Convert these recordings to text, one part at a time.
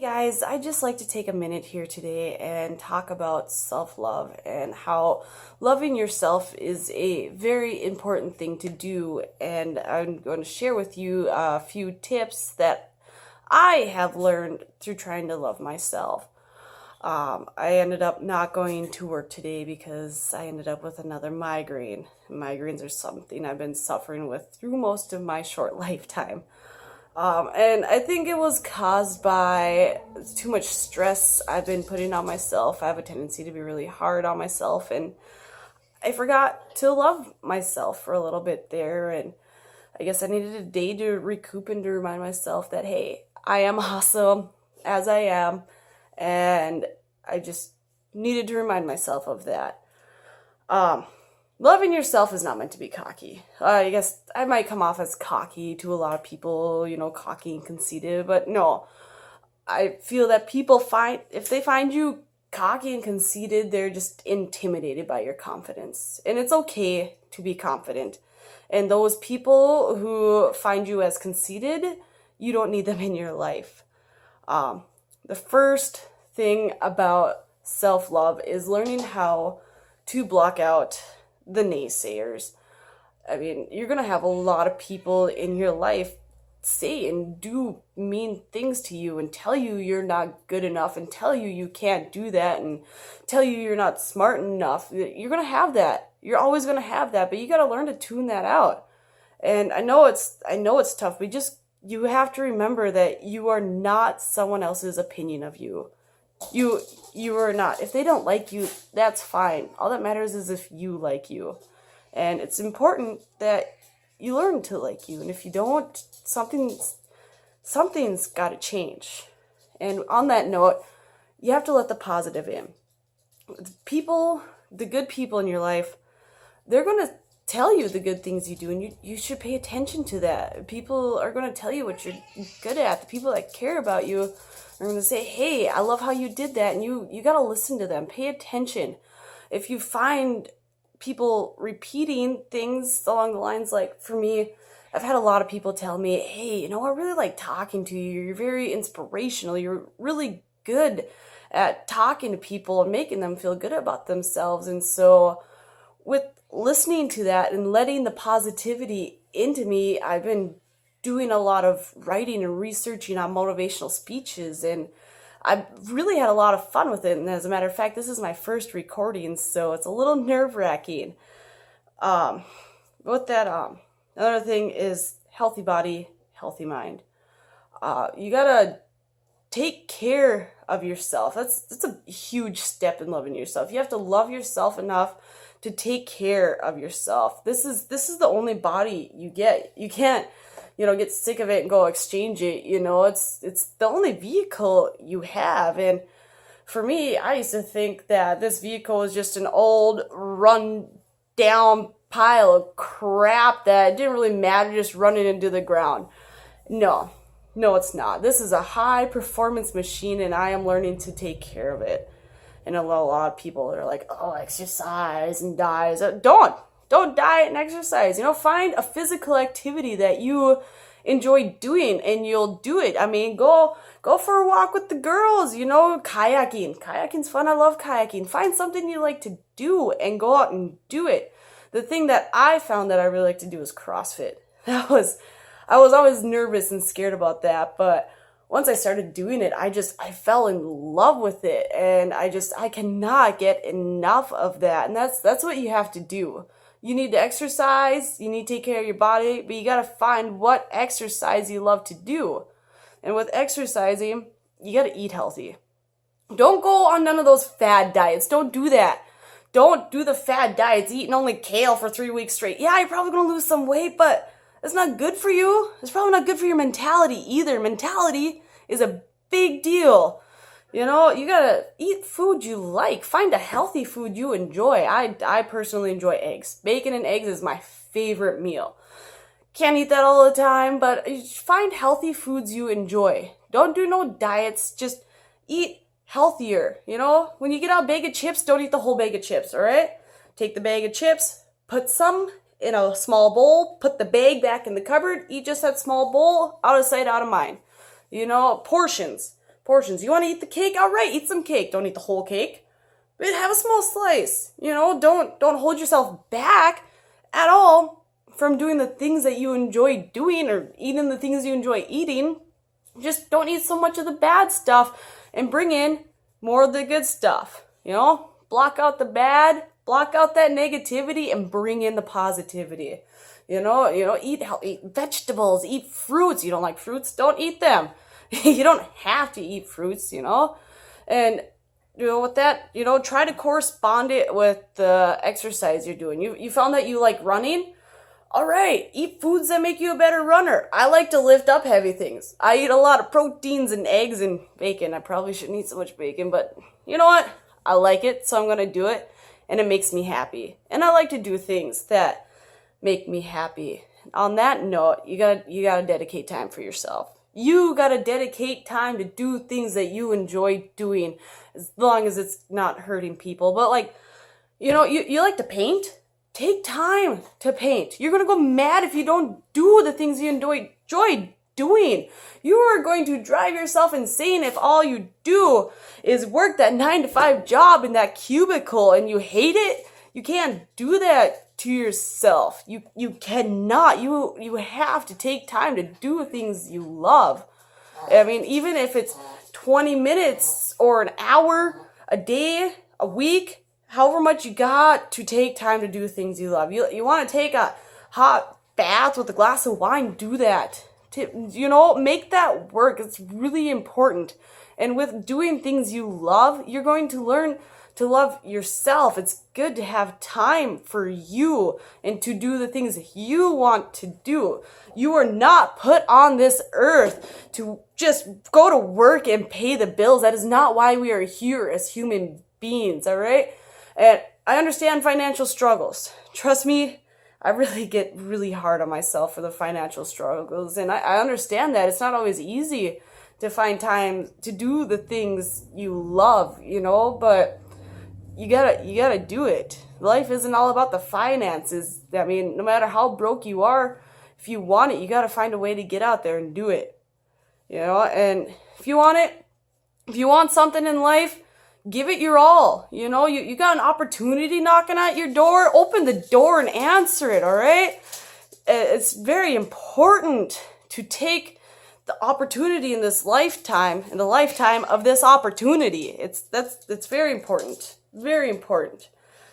Guys, I'd just like to take a minute here today and talk about self-love and how loving yourself is a very important thing to do. And I'm going to share with you a few tips that I have learned through trying to love myself. I ended up not going to work today because I ended up with another migraine. Migraines are something I've been suffering with through most of my short lifetime. And I think it was caused by too much stress I've been putting on myself. I have a tendency to be really hard on myself, and I forgot to love myself for a little bit there. And I guess I needed a day to recoup and to remind myself that, hey, I am awesome as I am, and I just needed to remind myself of that. Um, Loving yourself is not meant to be cocky. I guess I might come off as cocky to a lot of people, cocky and conceited, but no. I feel that if they find you cocky and conceited, they're just intimidated by your confidence. And it's okay to be confident. And those people who find you as conceited, you don't need them in your life. The first thing about self-love is learning how to block out the naysayers. I mean, you're going to have a lot of people in your life say and do mean things to you and tell you you're not good enough and tell you you can't do that and tell you you're not smart enough. You're going to have that. You're always going to have that, but you got to learn to tune that out. And I know it's tough, but you have to remember that you are not someone else's opinion of you. You are not. If they don't like you, that's fine. All that matters is if you like you. And it's important that you learn to like you. And if you don't, something's got to change. And on that note, you have to let the positive in. The good people in your life, they're going to tell you the good things you do, and you should pay attention to that. People are going to tell you what you're good at. The people that care about you are going to say, hey, I love how you did that, and you got to listen to them. Pay attention. If you find people repeating things along the lines, like for me, I've had a lot of people tell me, hey, I really like talking to you. You're very inspirational. You're really good at talking to people and making them feel good about themselves. And so with listening to that and letting the positivity into me, I've been doing a lot of writing and researching on motivational speeches, and I've really had a lot of fun with it. And as a matter of fact, this is my first recording, so it's a little nerve-wracking. With that, another thing is healthy body, healthy mind. You gotta take care of yourself. That's a huge step in loving yourself. You have to love yourself enough to take care of yourself. This is the only body you get. You can't, get sick of it and go exchange it. It's the only vehicle you have. And for me, I used to think that this vehicle was just an old, run down pile of crap that didn't really matter, just running into the ground. No, it's not. This is a high performance machine, and I am learning to take care of it. And a lot of people are like, oh, exercise and diet. Don't diet and exercise. Find a physical activity that you enjoy doing, and you'll do it. I mean, go for a walk with the girls, kayaking. Kayaking's fun. I love kayaking. Find something you like to do and go out and do it. The thing that I found that I really like to do is CrossFit. I was always nervous and scared about that, but once I started doing it, I fell in love with it, and I cannot get enough of that. And that's what you have to do. You need to exercise, you need to take care of your body, but you got to find what exercise you love to do. And with exercising, you got to eat healthy. Don't go on none of those fad diets. Don't do that. Don't do the fad diets, eating only kale for 3 weeks straight. Yeah, you're probably going to lose some weight, but it's not good for you. It's probably not good for your mentality either. Mentality is a big deal. You gotta eat food you like. Find a healthy food you enjoy. I personally enjoy eggs. Bacon and eggs is my favorite meal. Can't eat that all the time, but find healthy foods you enjoy. Don't do no diets. Just eat healthier. When you get out a bag of chips, don't eat the whole bag of chips, all right? Take the bag of chips, put some in a small bowl, put the bag back in the cupboard, eat just that small bowl, out of sight, out of mind. Portions. portions. You want to eat the cake? All right, eat some cake. Don't eat the whole cake, but have a small slice. Don't hold yourself back at all from doing the things that you enjoy doing or eating the things you enjoy eating. Just don't eat so much of the bad stuff and bring in more of the good stuff. Block out the bad, block out that negativity, and bring in the positivity. Eat vegetables, eat fruits. You don't like fruits? Don't eat them. You don't have to eat fruits, and with that, try to correspond it with the exercise you're doing. You found that you like running? All right, eat foods that make you a better runner. I like to lift up heavy things. I eat a lot of proteins and eggs and bacon. I probably shouldn't eat so much bacon, but you know what? I like it, so I'm going to do it, and it makes me happy. And I like to do things that make me happy. On that note, you gotta dedicate time for yourself. You gotta dedicate time to do things that you enjoy doing, as long as it's not hurting people. But you like to paint? Take time to paint. You're gonna go mad if you don't do the things you enjoy doing. You are going to drive yourself insane if all you do is work that 9-to-5 job in that cubicle and you hate it. You can't do that to yourself. You cannot. You have to take time to do things you love. I mean, even if it's 20 minutes or an hour, a day, a week, however much you got to take time to do things you love. You want to take a hot bath with a glass of wine, do that. Make that work. It's really important. And with doing things you love, you're going to learn to love yourself. It's good to have time for you and to do the things you want to do. You are not put on this earth to just go to work and pay the bills. That is not why we are here as human beings, all right? And I understand financial struggles. Trust me, I really get really hard on myself for the financial struggles. And I understand that. It's not always easy to find time to do the things you love, but you gotta do it. Life isn't all about the finances. I mean, no matter how broke you are, if you want it, you gotta find a way to get out there and do it. And if you want something in life, give it your all. You got an opportunity knocking at your door, open the door and answer it, all right? It's very important to take the opportunity in this lifetime, in the lifetime of this opportunity. It's very important. Very important.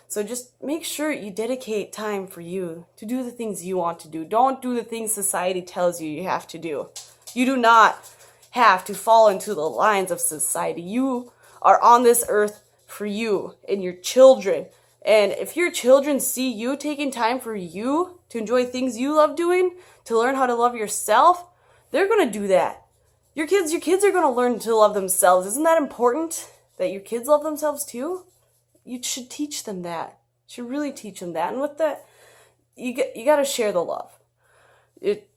So just make sure you dedicate time for you to do the things you want to do. Don't do the things society tells you have to do. You do not have to fall into the lines of society. You are on this earth for you and your children. And if your children see you taking time for you to enjoy things you love doing, to learn how to love yourself, they're going to do that. Your kids are going to learn to love themselves. Isn't that important? That your kids love themselves too? You should teach them that. You should really teach them that. And with that, you got to share the love.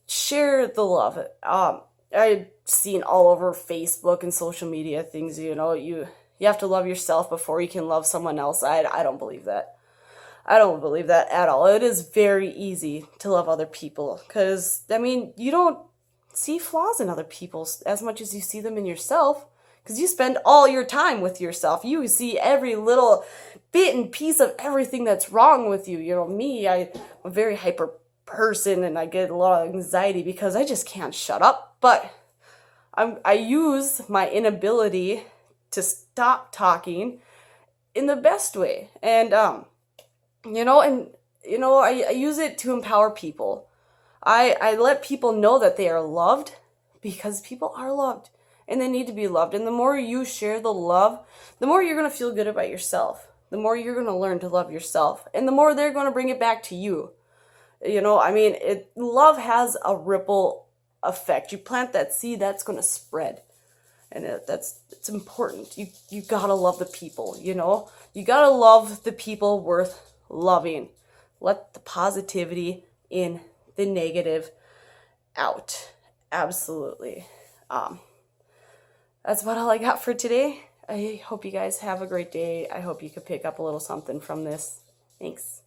Share the love. I've seen all over Facebook and social media things, you have to love yourself before you can love someone else. I don't believe that. I don't believe that at all. It is very easy to love other people because, you don't see flaws in other people as much as you see them in yourself. Because you spend all your time with yourself. You see every little bit and piece of everything that's wrong with you. Me, I'm a very hyper person and I get a lot of anxiety because I just can't shut up. But I use my inability to stop talking in the best way. And, I use it to empower people. I let people know that they are loved because people are loved. And they need to be loved. And the more you share the love, the more you're going to feel good about yourself. The more you're going to learn to love yourself. And the more they're going to bring it back to you. Love has a ripple effect. You plant that seed, that's going to spread. And it's important. You got to love the people, You got to love the people worth loving. Let the positivity in, the negative out. Absolutely. That's about all I got for today. I hope you guys have a great day. I hope you could pick up a little something from this. Thanks.